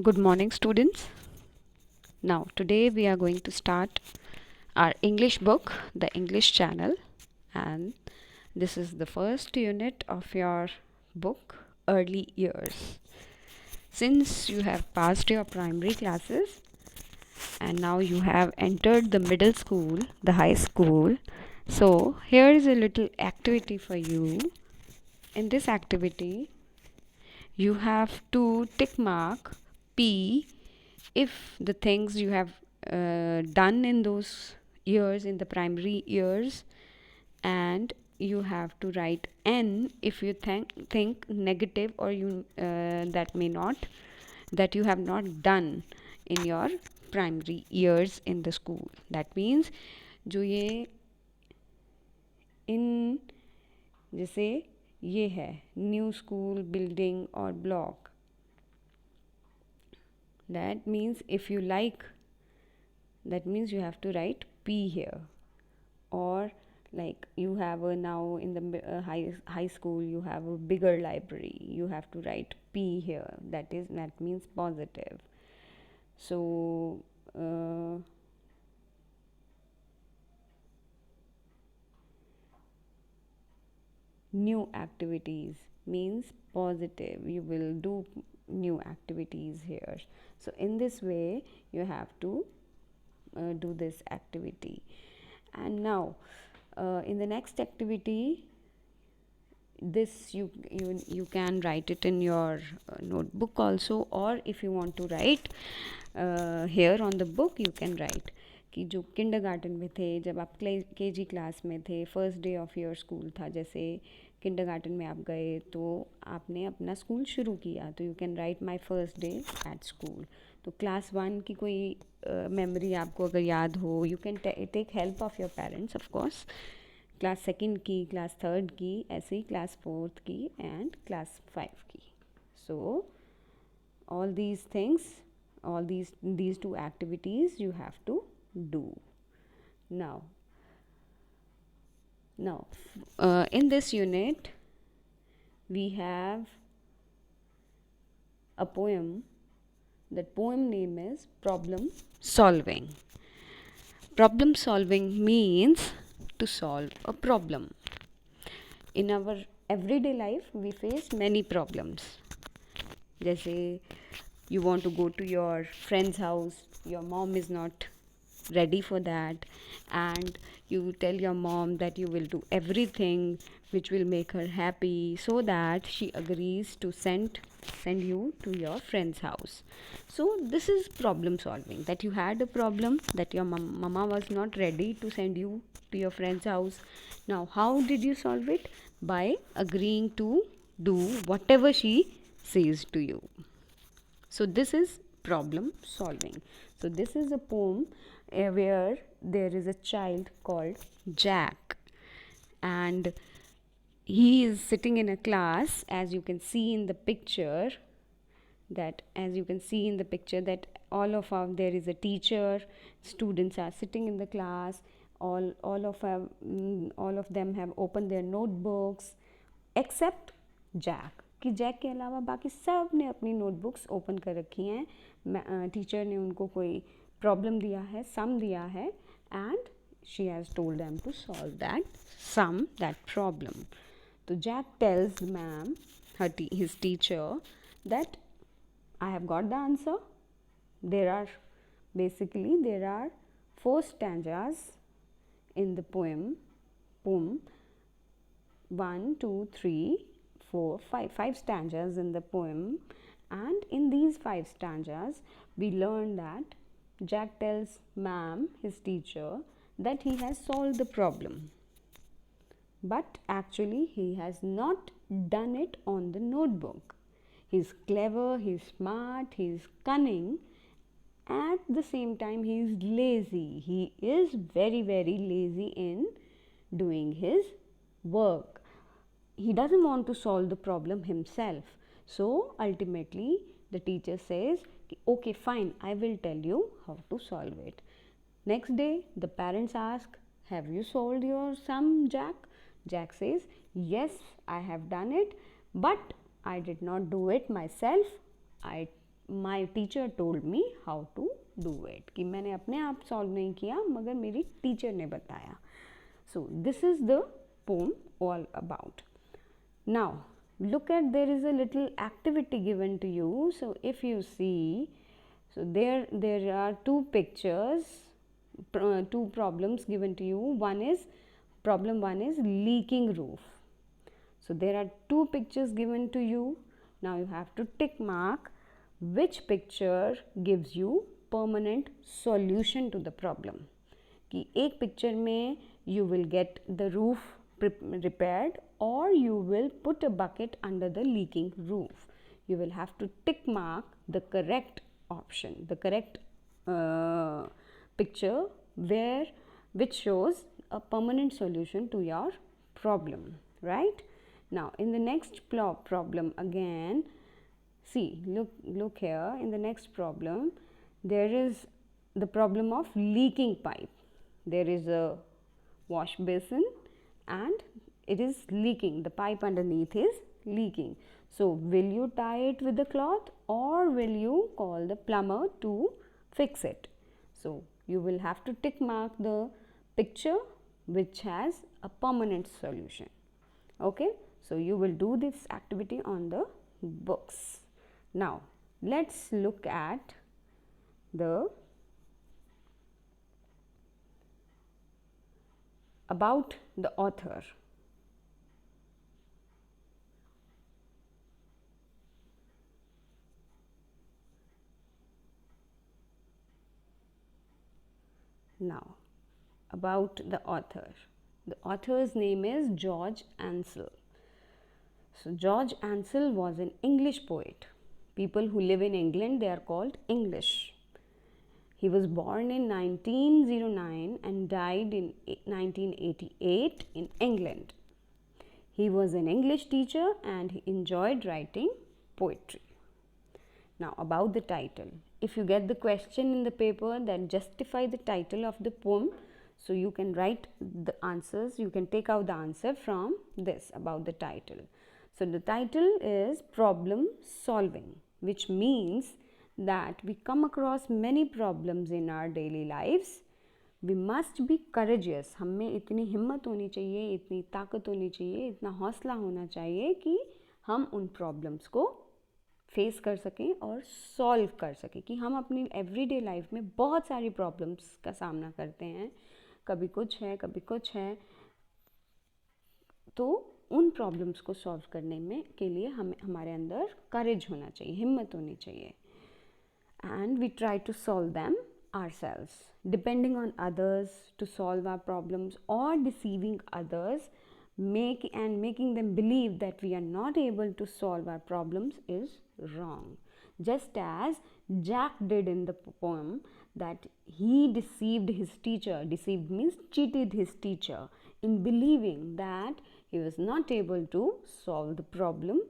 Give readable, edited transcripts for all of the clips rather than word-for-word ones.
Good morning, students. Now, today we are going to start our English book, the English channel, and this is the first unit of your book, Early Years. Since you have passed your primary classes and now you have entered the middle school, the high school, so here is a little activity for you. In this activity, you have to tick mark P if the things you have done in those years, in the primary years, and you have to write N if you think negative or you that may not, that you have not done in your primary years in the school. That means जो ये इन जैसे ये है new school building और block, that means if you like, that means you have to write P here. Or like you have a now in the high school you have a bigger library, you have to write P here, that means positive. So new activities means positive, you will do new activities here. So in this way you have to do this activity. And now in the next activity, this you can write it in your notebook also, or if you want to write here on the book you can write कि जो kindergarten में थे, जब आप KG class में थे, first day of your school था, जैसे किंडरगार्टन में आप गए तो आपने अपना स्कूल शुरू किया, तो you can write my first day at school. तो क्लास 1 की कोई मेमोरी आपको अगर याद हो, you can take help of your parents of course. Class 2 की, क्लास 3 की, ऐसे ही क्लास 4 की एंड क्लास 5 की. सो all these things, all these two activities you have to do. Now in this unit we have a poem. That poem name is problem solving. Problem solving means to solve a problem. In our everyday life we face many problems. जैसे you want to go to your friend's house, your mom is not ready for that, and you tell your mom that you will do everything which will make her happy, so that she agrees to send you to your friend's house. So this is problem solving, that you had a problem, that your mama was not ready to send you to your friend's house. Now how did you solve it? By agreeing to do whatever she says to you. So this is problem solving. So this is a poem where there is a child called Jack, and he is sitting in a class, as you can see in the picture, that all of there is a teacher, students are sitting in the class, all of them have opened their notebooks except Jack. कि Jack के अलावा बाकी सब ने अपनी notebooks open कर रखी हैं. टीचर ने उनको कोई प्रॉब्लम दिया है, सम दिया है, and she has told them to solve that sum, that problem. तो Jack tells ma'am, his teacher, that I have got the answer. There are 4 stanzas in the poem 1, 2, 3, 4, 5 stanzas in the poem, and in these 5 stanzas we learn that Jack tells ma'am, his teacher, that he has solved the problem, but actually he has not done it on the notebook. He's clever, he's smart, he's cunning. At the same time he is lazy. He is very, very lazy in doing his work. He doesn't want to solve the problem himself. So ultimately the teacher says, okay fine, I will tell you how to solve it. Next day the parents ask, have you solved your sum, Jack? Jack says, yes, I have done it, but I did not do it myself. I my teacher told me how to do it, कि मैंने अपने आप solve नहीं किया मगर मेरी teacher ने बताया. So this is the pome all about. Now look at, there is a little activity given to you. So if you see, so there are two pictures, two problems given to you. Problem one is leaking roof. So there are two pictures given to you. Now you have to tick mark which picture gives you permanent solution to the problem. कि एक picture में you will get the roof repaired, or you will put a bucket under the leaking roof. You will have to tick mark the correct option, the correct picture which shows a permanent solution to your problem, right? Now in the next problem again, see, look here, in the next problem there is the problem of leaking pipe. There is a wash basin and it is leaking, the pipe underneath is leaking. So will you tie it with the cloth, or will you call the plumber to fix it? So you will have to tick mark the picture which has a permanent solution. Okay, so you will do this activity on the books. Now let's look at about the author. Now about the author. The author's name is George Ansel. So George Ansel was an English poet. People who live in England, they are called English. He was born in 1909 and died in 1988 in England. He was an English teacher and he enjoyed writing poetry. Now about the title. If you get the question in the paper that justify the title of the poem, so you can write the answers, you can take out the answer from this about the title. So the title is Problem Solving, which means that we come across many problems in our daily lives. We must be courageous. हमें इतनी हिम्मत होनी चाहिए, इतनी ताकत होनी चाहिए, इतना हौसला होना चाहिए कि हम उन प्रॉब्लम्स को फेस कर सकें और सॉल्व कर सकें. कि हम अपनी एवरीडे लाइफ में बहुत सारी प्रॉब्लम्स का सामना करते हैं, कभी कुछ है कभी कुछ है, तो उन प्रॉब्लम्स को सॉल्व करने में के लिए हमें हमारे अंदर करेज होना चाहिए, हिम्मत होनी चाहिए. And we try to solve them ourselves, depending on others to solve our problems, or deceiving others, making them believe that we are not able to solve our problems is wrong. Just as Jack did in the poem, that he deceived his teacher. Deceived means cheated his teacher in believing that he was not able to solve the problem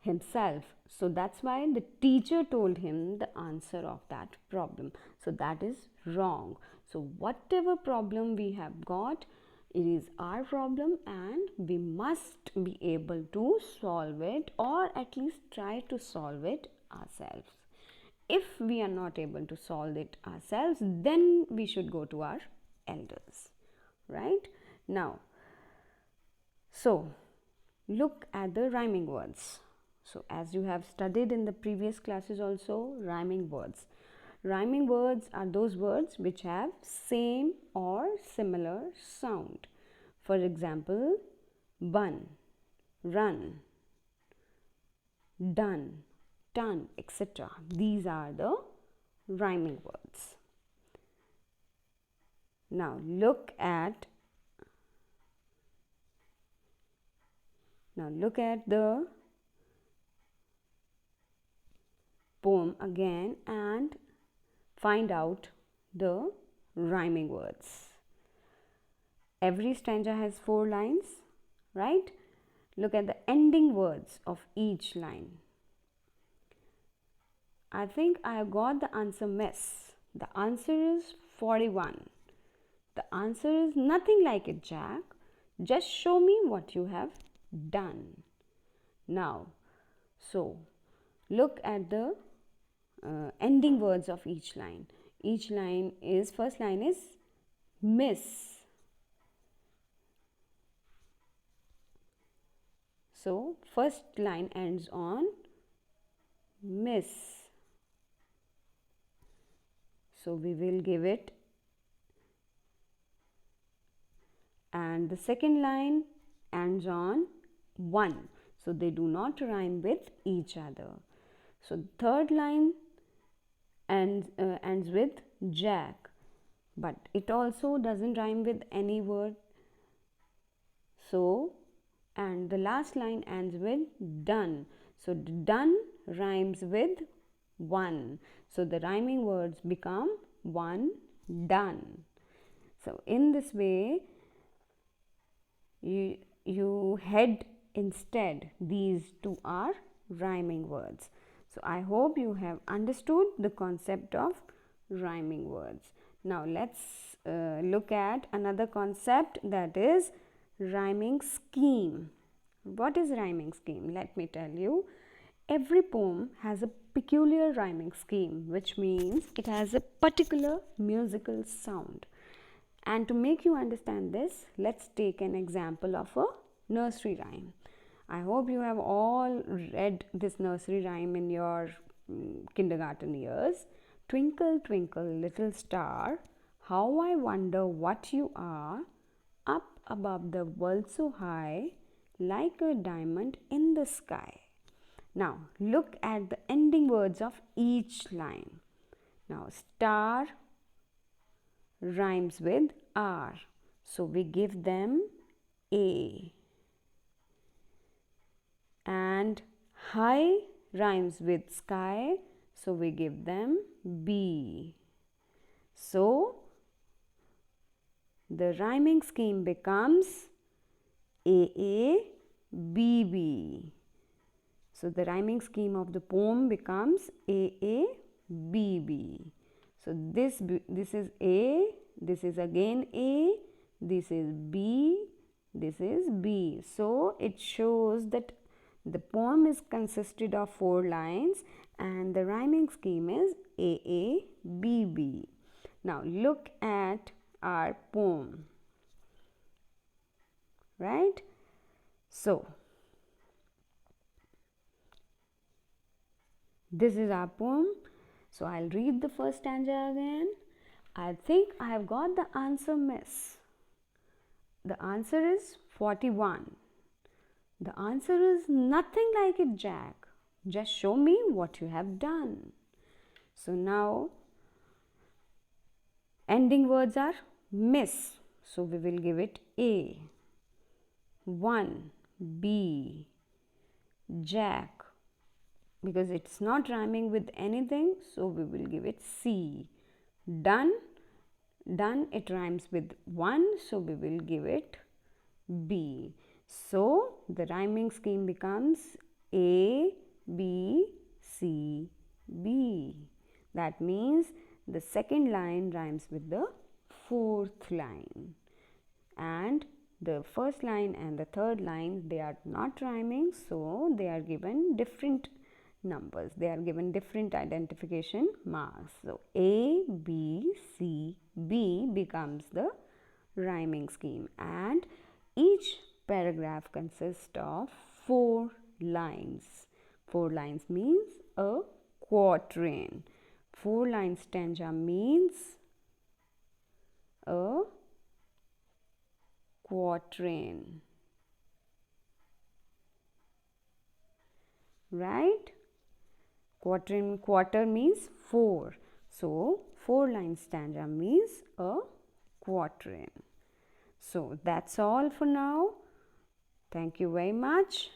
himself. So that's why the teacher told him the answer of that problem. So that is wrong. So whatever problem we have got, it is our problem and we must be able to solve it, or at least try to solve it ourselves. If we are not able to solve it ourselves, then we should go to our elders, right? Now, so look at the rhyming words. So as you have studied in the previous classes also, rhyming words. Rhyming words are those words which have same or similar sound. For example, bun, run, done, ton, etc. These are the rhyming words. Now look at the poem again and find out the rhyming words. Every stanza has 4 lines, right? Look at the ending words of each line. I think I have got the answer miss. The answer is 41. The answer is nothing like it, Jack. Just show me what you have done. Now, so look at the ending words of each line. Each line is, first line is miss. So first line ends on miss. So we will give it, and the second line ends on one. So they do not rhyme with each other. So third line ends with jack, but it also doesn't rhyme with any word. So, and the last line ends with done. So done rhymes with one. So the rhyming words become one, done. So in this way, you head instead. These two are rhyming words. So I hope you have understood the concept of rhyming words. Now let's look at another concept, that is rhyming scheme. What is rhyming scheme? Let me tell you. Every poem has a peculiar rhyming scheme, which means it has a particular musical sound. And to make you understand this, let's take an example of a nursery rhyme. I hope you have all read this nursery rhyme in your kindergarten years. Twinkle, twinkle, little star, how I wonder what you are, up above the world so high, like a diamond in the sky. Now, look at the ending words of each line. Now, star rhymes with R, so we give them A. And high rhymes with sky, so we give them B. So, the rhyming scheme becomes AA, BB. So the rhyming scheme of the poem becomes AA, BB. So this is A, this is again A, this is B, this is B. So it shows that the poem is consisted of 4 lines and the rhyming scheme is AA, BB. Now look at our poem, right? So this is our poem. So I'll read the first stanza again. I think I have got the answer, miss. The answer is 41. The answer is nothing like it, Jack. Just show me what you have done. So now ending words are miss. So we will give it A. 1, B, Jack. Because it's not rhyming with anything, so we will give it C. Done, done, it rhymes with 1, so we will give it B. So the rhyming scheme becomes A, B, C, B. That means the second line rhymes with the fourth line, and the first line and the third line, they are not rhyming, so they are given different numbers. They are given different identification marks. So A, B, C, B becomes the rhyming scheme, and each paragraph consists of 4 lines. 4 lines means a quatrain. 4 line stanza means a quatrain, right? Quatrain, quarter means 4. So 4 line stanza means a quatrain. So that's all for now. Thank you very much.